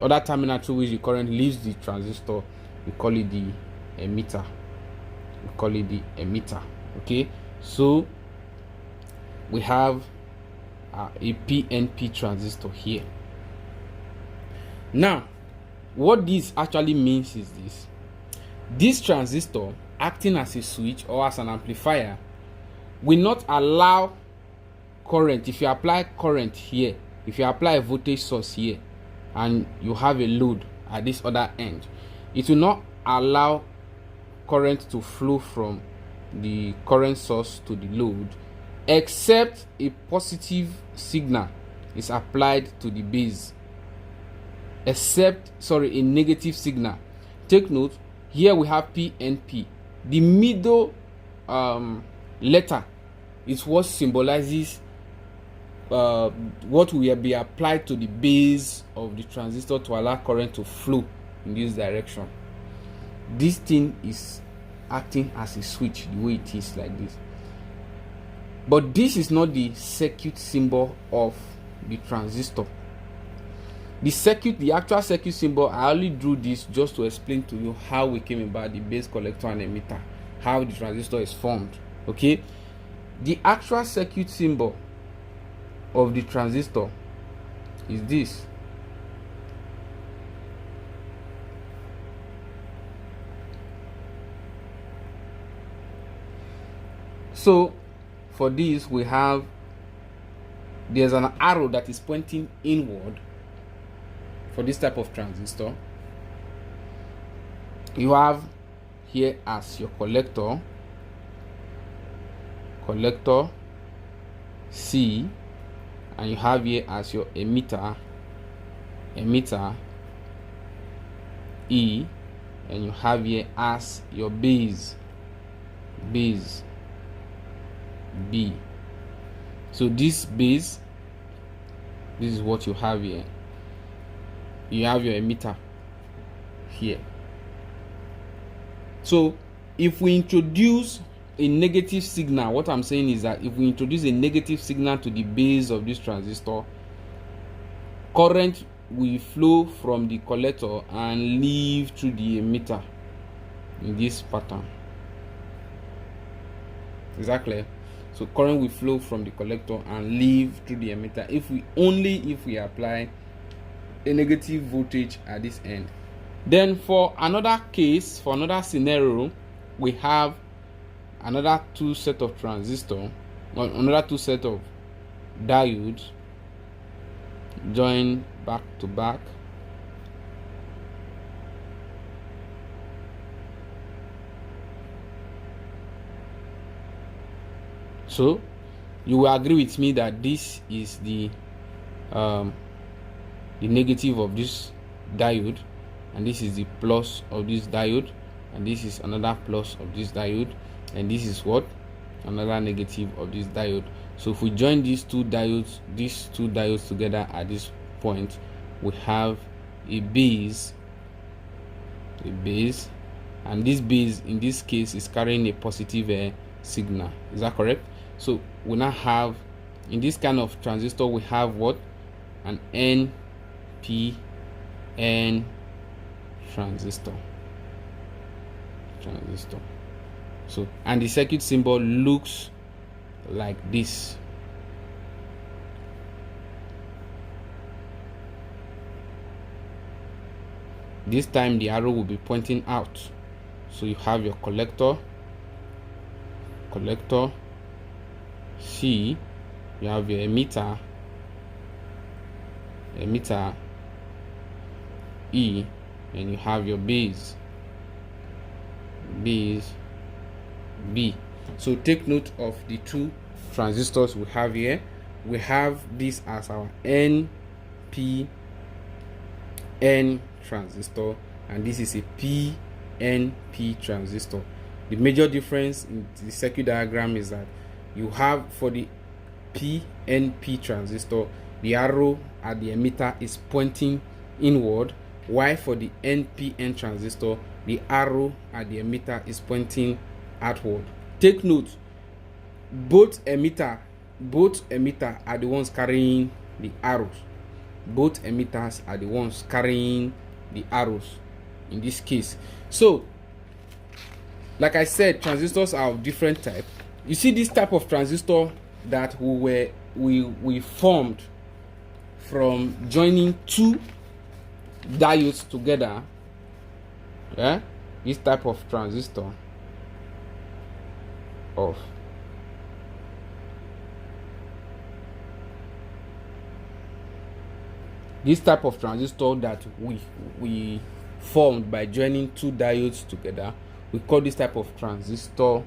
other terminal through which the current leaves the transistor, we call it the emitter. Okay, so we have a PNP transistor here. Now, what this actually means is this transistor, acting as a switch or as an amplifier, will not allow current. If you apply current here, if you apply a voltage source here, and you have a load at this other end, it will not allow current to flow from the current source to the load, except a positive signal is applied to the base. A negative signal. Take note, here we have PNP. The middle letter is what symbolizes what will be applied to the base of the transistor to allow current to flow in this direction. This thing is acting as a switch, the way it is like this. But this is not the circuit symbol of the transistor. The actual circuit symbol, I only drew this just to explain to you how we came about the base, collector, and emitter, how the transistor is formed. Okay, the actual circuit symbol of the transistor is this. So for this, there's an arrow that is pointing inward. For this type of transistor, you have here as your collector C, and you have here as your emitter E, and you have here as your base B. So this base, this is what you have here. You have your emitter here. So if we introduce a negative signal, what I'm saying is that if we introduce a negative signal to the base of this transistor, current will flow from the collector and leave through the emitter in this pattern. Is that clear? So current will flow from the collector and leave through the emitter if we apply a negative voltage at this end. Then for another case, for another scenario, we have another two set of transistors, or another two set of diodes joined back to back. So you will agree with me that this is the negative of this diode, and this is the plus of this diode, and this is another plus of this diode, and this is what? Another negative of this diode. So if we join these two diodes together at this point, we have a base, and this base in this case is carrying a positive signal. Is that correct? So we now have, in this kind of transistor, we have what? An NPN transistor. So, and the circuit symbol looks like this. This time the arrow will be pointing out. So you have your collector C, you have your emitter E, and you have your base B. So take note of the two transistors we have here. We have this as our NPN transistor, and this is a PNP transistor. The major difference in the circuit diagram is that you have, for the PNP transistor, the arrow at the emitter is pointing inward, while for the NPN transistor, the arrow at the emitter is pointing outward. Take note, both emitter are the ones carrying the arrows. both emitters are the ones carrying the arrows in this case. So like I said, transistors are of different type. You see this type of transistor that we formed from joining two diodes together. Yeah, this type of transistor of that we formed by joining two diodes together, we call this type of transistor